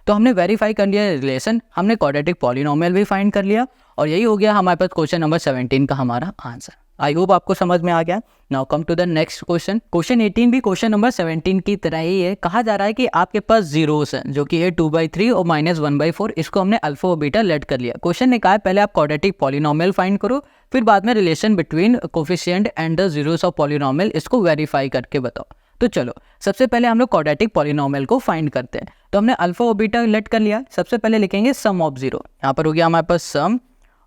तो हमने वेरीफाई कर लिया रिलेशन, हमने क्वाड्रेटिक पॉलिनोमियल भी फाइंड कर लिया, और यही हो गया हमारे पास क्वेश्चन नंबर 17 का हमारा आंसर। आई होप आपको समझ में आ गया। Now come to the next question. Question 18 भी क्वेश्चन नंबर 17 की तरह ही है। कहा जा रहा है कि आपके पास जीरोस हैं जो कि है 2/3 और -1/4, इसको हमने अल्फा और बीटा लेट कर लिया। क्वेश्चन ने कहा है पहले आप क्वाड्रेटिक पॉलिनोमियल फाइंड करो, फिर बाद में relation between coefficient and the zeros of polynomial, इसको वेरीफाई करके बताओ। तो चलो सबसे पहले हम लोग क्वाड्रेटिक पॉलिनोमियल को फाइंड करते हैं। तो हमने अल्फा और बीटा लेट कर लिया, सबसे पहले लिखेंगे सम ऑफ 0। यहाँ पर हो गया हमारे पास सम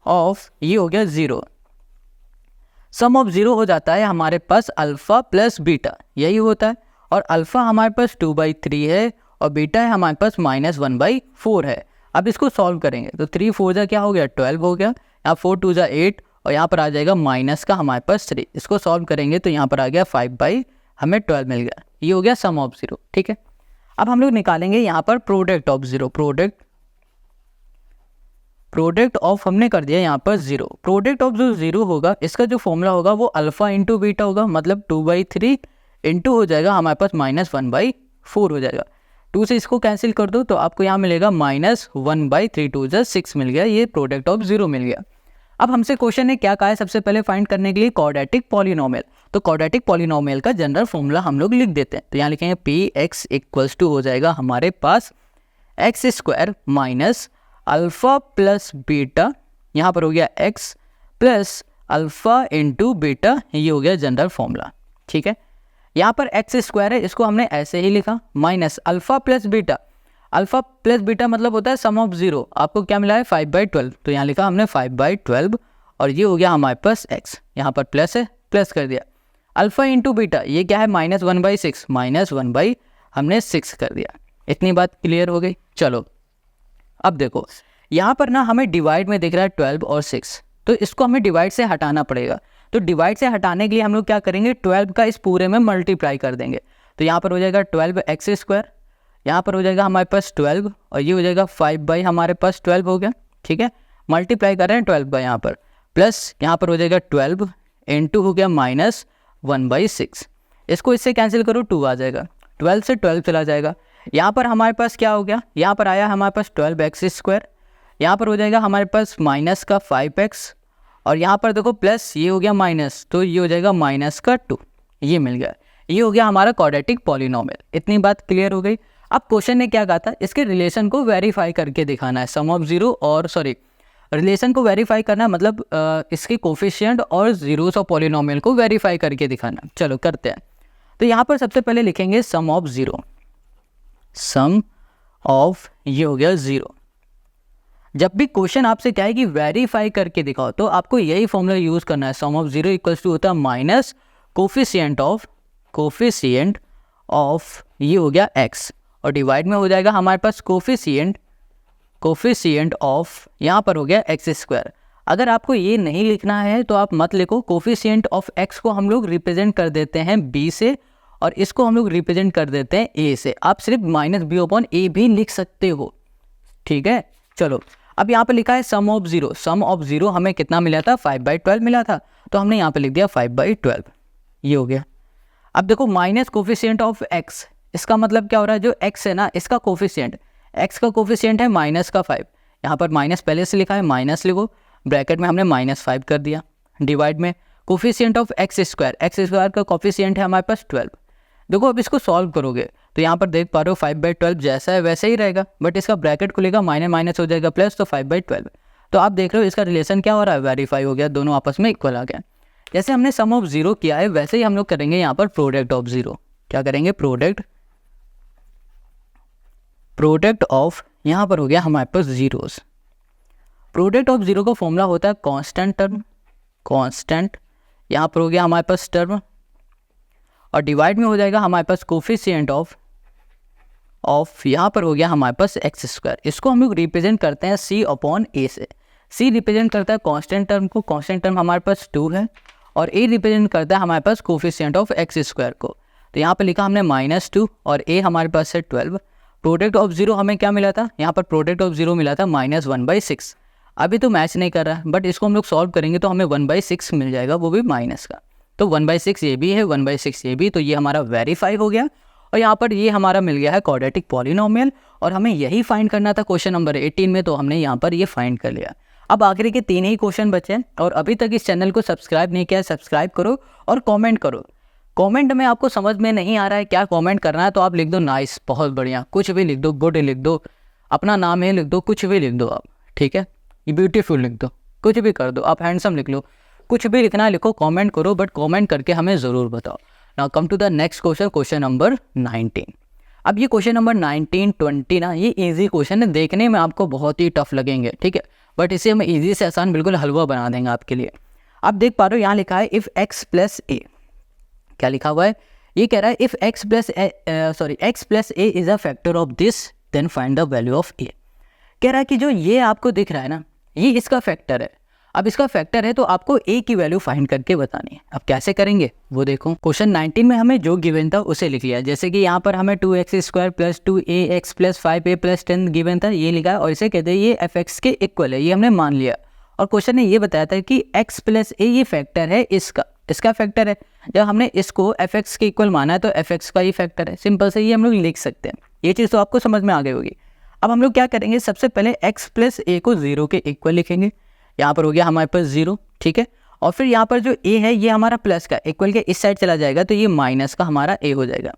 ऑफ, ये हो गया 0, सम ऑफ 0 हो जाता है हमारे पास अल्फा प्लस बीटा, यही होता है, और अल्फा हमारे पास 2/3 है और बीटा है हमारे पास -1/4 है। अब इसको सॉल्व करेंगे तो 3 4 जा क्या हो गया 12 हो गया, यहाँ 4 2 जा 8, और यहाँ पर आ जाएगा माइनस का हमारे पास 3, इसको सॉल्व करेंगे तो यहाँ पर आ गया 5/12 मिल गया। ये हो गया सम ऑफ 0। ठीक है, अब हम लोग निकालेंगे यहाँ पर प्रोडक्ट ऑफ 0। प्रोडक्ट ऑफ हमने कर दिया यहाँ पर 0। प्रोडक्ट ऑफ जो 0 होगा इसका जो फॉर्मूला होगा वो अल्फा इंटू बीटा होगा, मतलब 2/3 इंटू हो जाएगा हमारे पास -1/4 हो जाएगा। 2 से इसको कैंसिल कर दो तो आपको यहाँ मिलेगा -1/3, 2 जा 6 मिल गया, ये प्रोडक्ट ऑफ 0 मिल गया। अब हमसे क्वेश्चन ने क्या कहा है, सबसे पहले फाइंड करने के लिए क्वाड्रेटिक पॉलिनोमियल। तो क्वाड्रेटिक पॉलिनोमियल का जनरल फॉर्मूला हम लोग लिख देते हैं। तो यहाँ लिखेंगे px इक्वल्स टू हो जाएगा हमारे पास x² minus alpha plus beta, यहाँ पर हो गया x plus alpha into beta, ये हो गया जनरल फॉर्मूला। ठीक है, यहाँ पर x² है, इसको हमने ऐसे ही लिखा, minus alpha plus beta, alpha plus beta मतलब होता है सम ऑफ 0, आपको क्या मिला है 5/12, तो यहाँ लिखा हमने 5/12, और ये हो गया हमारे पास x, यहाँ पर प्लस है, प्लस कर दिया, अल्फा इंटू बीटा ये क्या है -1/6, -1/ हमने 6 कर दिया। इतनी बात क्लियर हो गई। चलो अब देखो यहाँ पर ना हमें डिवाइड में दिख रहा है 12 और 6, तो इसको हमें डिवाइड से हटाना पड़ेगा। तो डिवाइड से हटाने के लिए हम लोग क्या करेंगे, 12 का इस पूरे में मल्टीप्लाई कर देंगे। तो यहाँ पर हो जाएगा 12x², यहाँ पर हो जाएगा हमारे पास 12 और ये हो जाएगा 5 हमारे पास 12 हो गया, ठीक है। मल्टीप्लाई कर रहे हैं 12 यहाँ पर, प्लस यहाँ पर हो जाएगा 12 इंटू हो गया -1/6। इसको इससे कैंसिल करो, 2 आ जाएगा, 12 से 12 चला जाएगा। यहाँ पर हमारे पास क्या हो गया, यहाँ पर आया हमारे पास 12x², यहाँ पर हो जाएगा हमारे पास माइनस का 5x और यहाँ पर देखो प्लस ये हो गया माइनस, तो ये हो जाएगा -2, ये मिल गया। ये हो गया हमारा क्वाड्रेटिक पॉलिनोमियल। इतनी बात क्लियर हो गई। अब क्वेश्चन ने क्या कहा था, इसके रिलेशन को वेरीफाई करके दिखाना है, सम ऑफ जीरो और रिलेशन को वेरीफाई करना मतलब इसके कोफिशिएंट और जीरोस ऑफ पॉलिनोमियल को वेरीफाई करके दिखाना। चलो करते हैं। तो यहाँ पर सबसे पहले लिखेंगे सम ऑफ जीरो, सम ऑफ ये हो गया 0। जब भी क्वेश्चन आपसे क्या है कि वेरीफाई करके दिखाओ तो आपको यही फॉर्मूला यूज करना है, सम ऑफ 0 इक्वल्स टू होता है माइनस कोफिशिएंट ऑफ ये हो गया x और डिवाइड में हो जाएगा हमारे पास कोफिशिएंट ऑफ यहाँ पर हो गया x²। अगर आपको ये नहीं लिखना है तो आप मत लिखो। कोफिशिएंट ऑफ x को हम लोग रिप्रेजेंट कर देते हैं b से और इसको हम लोग रिप्रेजेंट कर देते हैं a से। आप सिर्फ -b/a भी लिख सकते हो, ठीक है। चलो अब यहाँ पे लिखा है सम ऑफ 0। सम ऑफ 0 हमें कितना मिला था, 5/12 मिला था, तो हमने यहाँ पे लिख दिया 5/12, ये हो गया। अब देखो माइनस कोफिशिएंट ऑफ x, इसका मतलब क्या हो रहा है, जो x है ना इसका कोफिशिएंट, x का कोफिशिएंट है -5। यहाँ पर माइनस पहले से लिखा है, माइनस लिखो, ब्रैकेट में हमने -5 कर दिया, डिवाइड में कोफिशिएंट ऑफ x² का कोफिशिएंट है हमारे पास 12। देखो अब इसको सॉल्व करोगे तो यहाँ पर देख पा रहे हो 5/12 जैसा है वैसे ही रहेगा, बट इसका ब्रैकेट खुलेगा, माइनस हो जाएगा प्लस, तो 5/12। तो आप देख रहे हो इसका रिलेशन क्या हो रहा है, वेरीफाई हो गया, दोनों आपस में इक्वल आ गया। जैसे हमने सम ऑफ 0 किया है वैसे ही हम लोग करेंगे यहाँ पर प्रोडक्ट ऑफ 0। क्या करेंगे, प्रोडक्ट ऑफ यहाँ पर हो गया हमारे पास जीरोस। प्रोडक्ट ऑफ 0 का फॉर्मूला होता है कांस्टेंट, यहाँ पर हो गया हमारे पास टर्म और डिवाइड में हो जाएगा हमारे पास कोफिशिएंट ऑफ यहाँ पर हो गया हमारे पास x²। इसको हम लोग रिप्रेजेंट करते हैं c/a से। c रिप्रेजेंट करता है कांस्टेंट टर्म को, कांस्टेंट टर्म हमारे पास 2 है, और a रिप्रेजेंट करता है हमारे पास कोफिशिएंट ऑफ x² को। तो यहाँ पर लिखा हमने -2 और a हमारे पास है 12। प्रोडक्ट ऑफ 0 हमें क्या मिला था, यहाँ पर प्रोडक्ट ऑफ 0 मिला था -1/6। अभी तो मैच नहीं कर रहा है, बट इसको हम लोग सॉल्व करेंगे तो हमें 1/6 मिल जाएगा, वो भी माइनस का। तो 1/6 ये भी है, 1/6 ये भी, तो ये हमारा वेरीफाई हो गया। और यहाँ पर ये हमारा मिल गया है क्वाड्रेटिक पॉलिनोमियल, और हमें यही फाइंड करना था क्वेश्चन नंबर 18 में, तो हमने यहाँ पर ये फाइंड कर लिया। अब आखिरी के 3 ही क्वेश्चन बचे हैं, और अभी तक इस चैनल को सब्सक्राइब नहीं किया है, सब्सक्राइब करो और कॉमेंट करो। कमेंट में आपको समझ में नहीं आ रहा है क्या कमेंट करना है तो आप लिख दो नाइस, बहुत बढ़िया, कुछ भी लिख दो, गुड लिख दो, अपना नाम है लिख दो, कुछ भी लिख दो आप, ठीक है। ये ब्यूटीफुल लिख दो, कुछ भी कर दो, आप हैंडसम लिख लो, कुछ भी लिखना है लिखो, कमेंट करो, बट कमेंट करके हमें ज़रूर बताओ। Now come to the next question, question number 19। अब ये क्वेश्चन नंबर 19, 20 ना ये इजी क्वेश्चन है, देखने में आपको बहुत ही टफ लगेंगे, ठीक है, बट इसे हम इजी से आसान बिल्कुल हलवा बना देंगे आपके लिए। आप देख पा रहे हो यहाँ लिखा है इफ़ x प्लस ए, क्या लिखा हुआ है, ये कह रहा है if x plus A is a factor of this then find the value of A. कह रहा है कि जो ये आपको दिख रहा है ना ये इसका फैक्टर है। अब इसका फैक्टर है तो आपको a की वैल्यू फाइंड करके बतानी है। अब कैसे करेंगे वो देखो, क्वेश्चन 19 में हमें जो गिवन था उसे लिख लिया, जैसे कि यहाँ पर हमें 2x² plus 2ax plus 5a plus 10 given था, ये लिखा है, और इसे कहते हैं ये fx के इक्वल है, ये हमने मान लिया। और क्वेश्चन ने ये बताया था कि x प्लस a ये फैक्टर है इसका फैक्टर है। जब हमने इसको fx के इक्वल माना है तो fx का ही फैक्टर है, सिंपल से ये हम लोग लिख सकते हैं। ये चीज़ तो आपको समझ में आ गई होगी। अब हम लोग क्या करेंगे, सबसे पहले x प्लस a को 0 के इक्वल लिखेंगे, यहाँ पर हो गया हमारे पास 0, ठीक है। और फिर यहाँ पर जो a है ये हमारा प्लस का, इक्वल के इस साइड चला जाएगा तो ये माइनस का हमारा a हो जाएगा।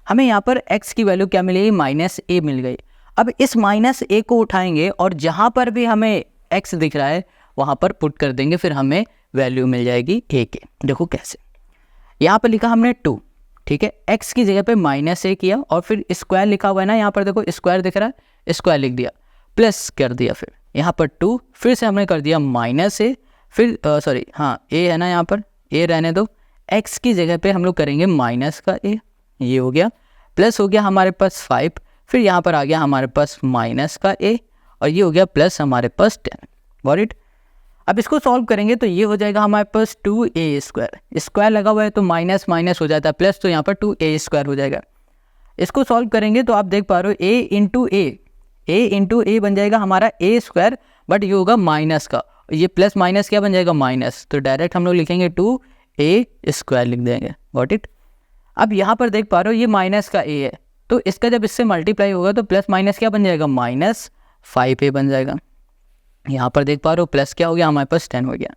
हमें यहाँ पर x की वैल्यू क्या मिलेगी, -a मिल गई। अब इस -a को उठाएंगे और जहाँ पर भी हमें x दिख रहा है वहाँ पर पुट कर देंगे, फिर हमें वैल्यू मिल जाएगी a के। देखो कैसे, यहाँ पर लिखा हमने 2, ठीक है, x की जगह पे -a किया और फिर स्क्वायर लिखा हुआ है ना, यहाँ पर देखो स्क्वायर दिख रहा है, स्क्वायर लिख दिया, प्लस कर दिया, फिर यहाँ पर 2, फिर से हमने कर दिया -a, फिर a है ना, यहाँ पर a रहने दो, x की जगह पे हम लोग करेंगे माइनस का a, ये हो गया, प्लस हो गया हमारे पास 5, फिर यहाँ पर आ गया हमारे पास माइनस का a, और ये हो गया प्लस हमारे पास 10। Got it. अब इसको सॉल्व करेंगे तो ये हो जाएगा हमारे पास 2a स्क्वायर, स्क्वायर लगा हुआ है तो माइनस माइनस हो जाता है प्लस, तो यहाँ पर 2a स्क्वायर हो जाएगा। इसको सॉल्व करेंगे तो आप देख पा रहे हो a इंटू ए बन जाएगा हमारा a स्क्वायर, बट ये होगा माइनस का, ये प्लस माइनस क्या बन जाएगा माइनस, तो डायरेक्ट हम लोग लिखेंगे 2a स्क्वायर लिख देंगे। Got it. अब यहाँ पर देख पा रहे हो ये माइनस का a है, तो इसका जब इससे मल्टीप्लाई होगा तो प्लस माइनस क्या बन जाएगा माइनस 5a बन जाएगा। यहाँ पर देख पा रहे हो प्लस क्या हो गया हमारे पास 10 हो गया।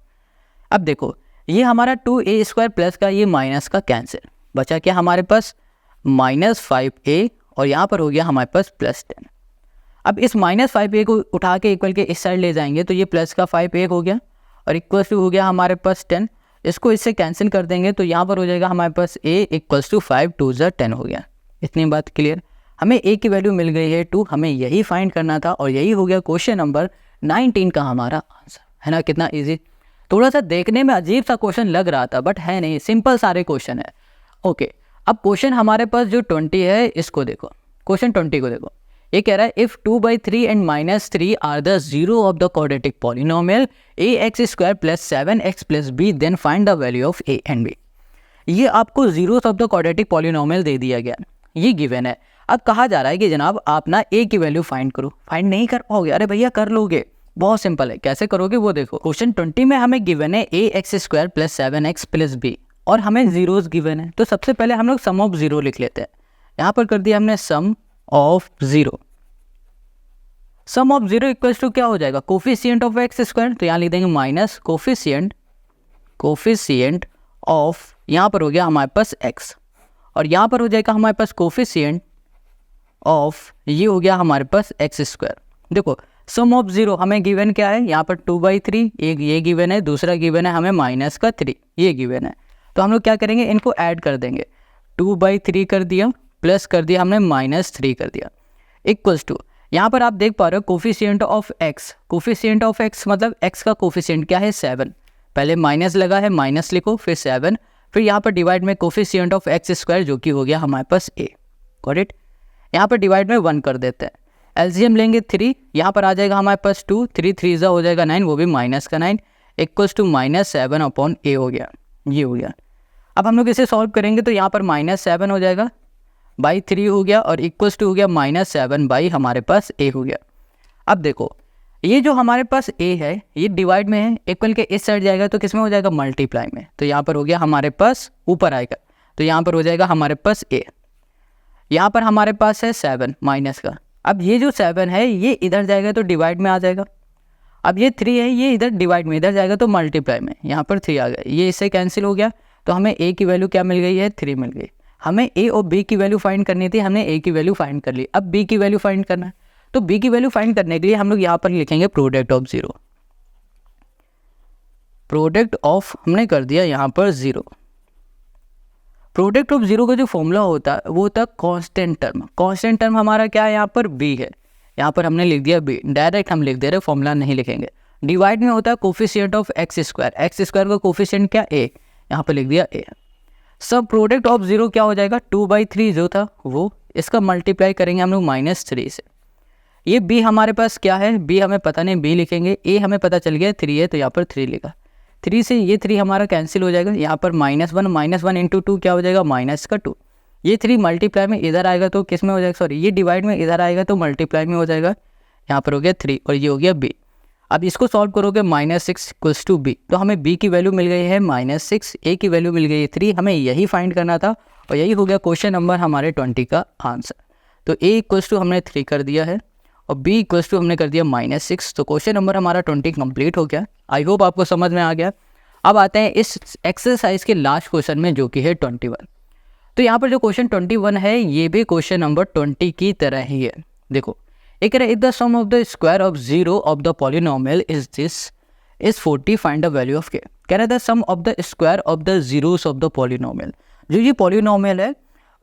अब देखो ये हमारा 2a स्क्वायर प्लस का ये माइनस का कैंसिल, बचा क्या हमारे पास -5a और यहाँ पर हो गया हमारे पास +10। अब इस -5a को उठा के इक्वल के इस साइड ले जाएंगे तो ये प्लस का 5a हो गया और इक्वल टू हो गया हमारे पास 10। इसको इससे कैंसिल कर देंगे तो यहाँ पर हो जाएगा हमारे पास a इक्वल्स टू 5 2 10 हो गया। इतनी बात क्लियर। हमें a की वैल्यू मिल गई है 2, हमें यही फाइंड करना था और यही हो गया क्वेश्चन नंबर 19 का हमारा आंसर, है ना। कितना ईजी। थोड़ा सा देखने में अजीब सा क्वेश्चन लग रहा था बट है नहीं, सिंपल सारे क्वेश्चन है। ओके, अब क्वेश्चन हमारे पास जो 20 है इसको देखो, क्वेश्चन 20 को देखो। ये कह रहा है if 2/3 and -3 are the zero of the quadratic polynomial ax² + 7x + b, then find the value of a and b। ये आपको zeros of the quadratic polynomial दे दिया गया, ये गिवन है। अब कहा जा रहा है कि जनाब आप ना a की वैल्यू फाइंड करो। फाइंड नहीं कर पाओगे? अरे भैया कर लोगे, बहुत सिंपल है। कैसे करोगे वो देखो। क्वेश्चन 20 में हमें गिवन है ax² + 7x + b और हमें जीरोस गिवन है, तो सबसे पहले हम लोग सम ऑफ जीरो लिख लेते हैं। यहाँ पर कर दिया हमने sum of zero. Sum of zero equals to क्या हो जाएगा कोफिशिएंट ऑफ x², तो यहाँ लिख देंगे माइनस कोफिशिएंट ऑफ, यहाँ पर हो गया हमारे पास x और यहाँ पर हो जाएगा हमारे पास कोफिशिएंट ऑफ, ये हो गया हमारे पास x²। देखो सम ऑफ जीरो हमें गिवन क्या है, यहाँ पर 2/3 एक ये गिवन है, दूसरा गिवन है हमें -3 ये गिवन है। तो हम लोग क्या करेंगे इनको ऐड कर देंगे, 2/3 कर दिया प्लस कर दिया हमने -3 कर दिया इक्वल्स टू, यहाँ पर आप देख पा रहे हो कोफिशिएंट ऑफ x मतलब x का कोफिशिएंट क्या है 7, पहले माइनस लगा है माइनस लिखो फिर 7, फिर यहाँ पर डिवाइड में कोफिशिएंट ऑफ x² जो कि हो गया हमारे पास a। Got it. यहाँ पर डिवाइड में 1 कर देते हैं, एलसीएम लेंगे 3, यहाँ पर आ जाएगा हमारे पास 2, 3 3 हो जाएगा 9, वो भी माइनस का 9 इक्वल्स टू -7/a हो गया, ये हो गया। अब हम लोग इसे सॉल्व करेंगे तो यहाँ पर -7 हो जाएगा बाई 3 हो गया और इक्वल्स टू हो गया -7 बाई हमारे पास a हो गया। अब देखो ये जो हमारे पास a है ये डिवाइड में है, इक्वल के इस साइड जाएगा तो किस में हो जाएगा मल्टीप्लाई में, तो यहाँ पर हो गया हमारे पास ऊपर आएगा तो यहाँ पर हो जाएगा हमारे पास a। यहाँ पर हमारे पास है 7 माइनस का, अब ये जो 7 है ये इधर जाएगा तो डिवाइड में आ जाएगा, अब ये 3 है ये इधर डिवाइड में, इधर जाएगा तो मल्टीप्लाई में, यहाँ पर 3 आ गया, ये इससे कैंसिल हो गया तो हमें a की वैल्यू क्या मिल गई है 3 मिल गई। हमें a और b की वैल्यू फाइंड करनी थी, हमने a की वैल्यू फाइंड कर ली, अब b की वैल्यू फाइंड करना है, तो b की वैल्यू फाइंड करने के लिए हम लोग यहाँ पर लिखेंगे product of zero. Product of हमने कर दिया यहाँ पर जीरो। प्रोडक्ट ऑफ जीरो का जो फॉर्मूला होता है वो होता है कांस्टेंट टर्म। कांस्टेंट टर्म हमारा क्या है यहाँ पर b है, यहाँ पर हमने लिख दिया b, डायरेक्ट हम लिख दे रहे, फॉर्मूला नहीं लिखेंगे। डिवाइड में होता है कोफिशिएंट ऑफ x² का कोफिशिएंट क्या a, यहाँ पर लिख दिया a। सब प्रोडक्ट ऑफ जीरो क्या हो जाएगा 2/3 जो था वो, इसका मल्टीप्लाई करेंगे हम लोग -3 से। ये b हमारे पास क्या है, b हमें पता नहीं b लिखेंगे, a हमें पता चल गया 3 है तो यहाँ पर 3 लिखा, 3 से ये 3 हमारा कैंसिल हो जाएगा, यहाँ पर -1 इंटू 2 क्या हो जाएगा -2, ये 3 मल्टीप्लाई में इधर आएगा तो किस में हो जाएगा, सॉरी ये डिवाइड में इधर आएगा तो मल्टीप्लाई में हो जाएगा, यहाँ पर हो गया 3 और ये हो गया b। अब इसको सॉल्व करोगे -6 इक्वल्स टू b, तो हमें b की वैल्यू मिल गई है -6, a की वैल्यू मिल गई है 3, हमें यही फाइंड करना था और यही हो गया क्वेश्चन नंबर हमारे 20 का आंसर। तो a इक्वल्स टू हमने 3 कर दिया है और b इक्वल्स टू हमने कर दिया -6, तो क्वेश्चन नंबर हमारा 20 कंप्लीट हो गया। आई होप आपको समझ में आ गया। अब आते हैं इस एक्सरसाइज के लास्ट क्वेश्चन में जो कि है 21। तो यहाँ पर जो क्वेश्चन 21 है ये भी क्वेश्चन नंबर 20 की तरह ही है। देखो एक if the sum of the square of zero of the polynomial is this is 40, find the value of K. कह रहा था sum of the square of the zeros of the polynomial, जो ये पॉलिनोमियल है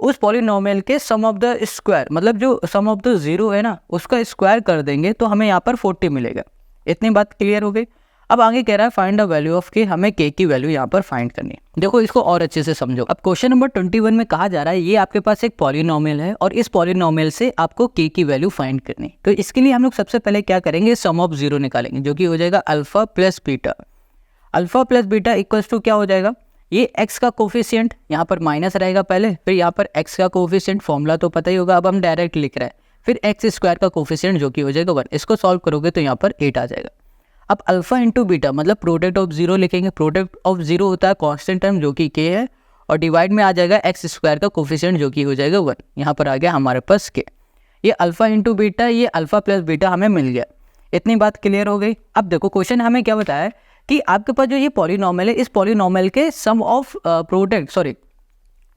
उस पॉलिनोमियल के सम of the square, मतलब जो सम ऑफ द जीरो है ना उसका स्क्वायर कर देंगे तो हमें यहाँ पर 40 मिलेगा। इतनी बात क्लियर हो गई। अब आगे कह रहा है find the value of K, हमें के की वैल्यू यहाँ पर फाइंड करनी है। देखो इसको और अच्छे से समझो। अब क्वेश्चन नंबर 21 में कहा जा रहा है ये आपके पास एक पॉलिनोमियल है और इस पॉलिनोमियल से आपको के की वैल्यू फाइंड करनी है। तो इसके लिए हम लोग सबसे पहले क्या करेंगे, सम ऑफ जीरो निकालेंगे, जो कि हो जाएगा alpha plus beta. Alpha plus beta equals to क्या हो जाएगा, ये x का कोफिशिएंट यहाँ पर माइनस रहेगा पहले, फिर यहाँ पर x का कोफिशिएंट, फॉर्मूला तो पता ही होगा, अब हम डायरेक्ट लिख रहे हैं, फिर एक्स स्क्वायर का कोफिशिएंट जो कि हो जाएगा 1। इसको सॉल्व करोगे तो यहाँ पर 8 आ जाएगा। अब अल्फा इंटू बीटा मतलब प्रोडक्ट ऑफ जीरो लिखेंगे। प्रोडक्ट ऑफ जीरो होता है कांस्टेंट टर्म जो कि के है, और डिवाइड में आ जाएगा एक्स स्क्वायर का कोफिशिएंट जो कि हो जाएगा 1। यहाँ पर आ गया हमारे पास के। ये अल्फा इंटू बीटा, ये अल्फा प्लस बीटा हमें मिल गया। इतनी बात क्लियर हो गई। अब देखो क्वेश्चन हमें क्या बताया है कि आपके पास जो ये पॉलिनोमियल है, इस पॉलिनोमियल के सम ऑफ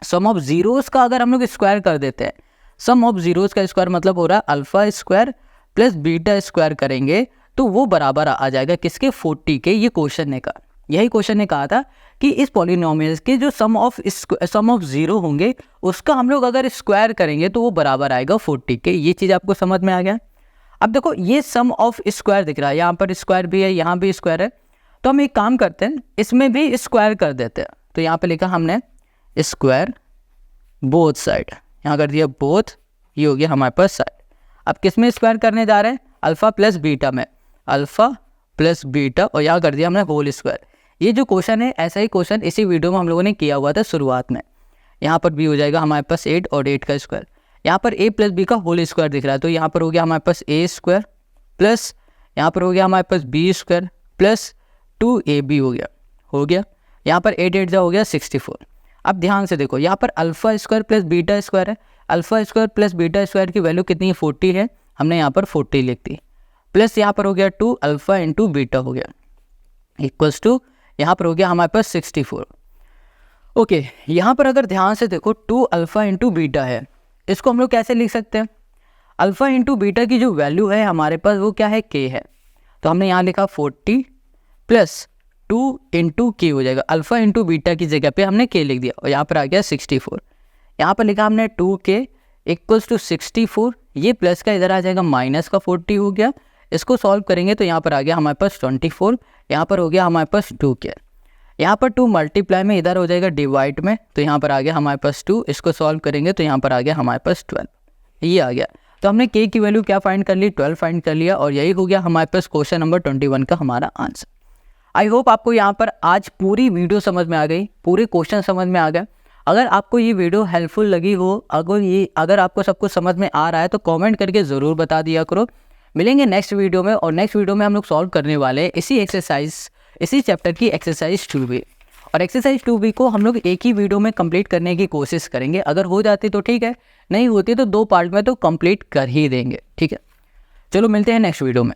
सम ऑफ जीरोस का अगर हम लोग स्क्वायर कर देते हैं, सम ऑफ जीरोस का स्क्वायर मतलब हो रहा है alpha square plus beta square करेंगे तो वो बराबर आ जाएगा किसके, 40 के। ये क्वेश्चन ने कहा, यही क्वेश्चन ने कहा था कि इस पॉलिनोमियल्स के जो सम ऑफ जीरो होंगे उसका हम लोग अगर स्क्वायर करेंगे तो वो बराबर आएगा 40 के। ये चीज़ आपको समझ में आ गया। अब देखो ये सम ऑफ स्क्वायर दिख रहा है, यहाँ पर स्क्वायर भी है, यहाँ भी स्क्वायर है, तो हम एक काम करते हैं इसमें भी स्क्वायर कर देते हैं। तो यहाँ पे लिखा हमने स्क्वायर बोथ साइड, यहाँ कर दिया बोथ, ये हो गया हमारे पास साइड। अब किस में स्क्वायर करने जा रहे हैं, अल्फा प्लस बीटा में, अल्फा प्लस बीटा, और यहाँ कर दिया हमने होल स्क्वायर। ये जो क्वेश्चन है ऐसा ही क्वेश्चन इसी वीडियो में हम लोगों ने किया हुआ था शुरुआत में। यहाँ पर भी हो जाएगा हमारे पास 8 और 8 का स्क्वायर। यहाँ पर a प्लस बी का होल स्क्वायर दिख रहा है, तो यहाँ पर हो गया हमारे पास a स्क्वायर प्लस यहाँ पर हो गया हमारे पास b स्क्वायर प्लस 2ab हो गया। यहाँ पर 8 8 हो गया 64। अब ध्यान से देखो यहाँ पर alpha square plus beta square है, alpha square plus beta square की वैल्यू कितनी है, 40 है, हमने यहाँ पर 40 लिख दी, प्लस यहाँ पर हो गया 2 अल्फा इंटू बीटा हो गया इक्वल्स टू यहाँ पर हो गया हमारे पास 64। ओके, यहाँ पर अगर ध्यान से देखो 2 अल्फा इंटू बीटा है, इसको हम लोग कैसे लिख सकते हैं, अल्फा इंटू बीटा की जो वैल्यू है हमारे पास वो क्या है, के है, तो हमने यहाँ लिखा 40 प्लस 2 इंटू के हो जाएगा। अल्फा इंटू बीटा की जगह पे हमने के लिख दिया और यहाँ पर आ गया 64। यहाँ पर लिखा हमने 2k इक्वल्स टू 64, ये प्लस का इधर आ जाएगा माइनस का 40 हो गया। इसको सॉल्व करेंगे तो यहाँ पर आ गया हमारे पास 24, यहाँ पर हो गया हमारे पास 2k, यहाँ पर 2 मल्टीप्लाई में इधर हो जाएगा डिवाइड में, तो यहाँ पर आ गया हमारे पास 2। इसको सॉल्व करेंगे तो यहाँ पर आ गया हमारे पास 12, ये आ गया। तो हमने k की वैल्यू क्या फाइंड कर ली, 12 फाइंड कर लिया, और यही हो गया हमारे पास क्वेश्चन नंबर 21 का हमारा आंसर। आई होप आपको यहाँ पर आज पूरी वीडियो समझ में आ गई, पूरे क्वेश्चन समझ में आ गया। अगर आपको ये वीडियो हेल्पफुल लगी हो, अगर आपको सब कुछ समझ में आ रहा है तो कमेंट करके ज़रूर बता दिया करो। मिलेंगे नेक्स्ट वीडियो में, और नेक्स्ट वीडियो में हम लोग सॉल्व करने वाले हैं इसी चैप्टर की एक्सरसाइज 2B, और एक्सरसाइज 2B को हम लोग एक ही वीडियो में कंप्लीट करने की कोशिश करेंगे। अगर हो जाती तो ठीक है, नहीं होती तो 2 पार्ट में तो कंप्लीट कर ही देंगे। ठीक है, चलो मिलते हैं नेक्स्ट वीडियो में।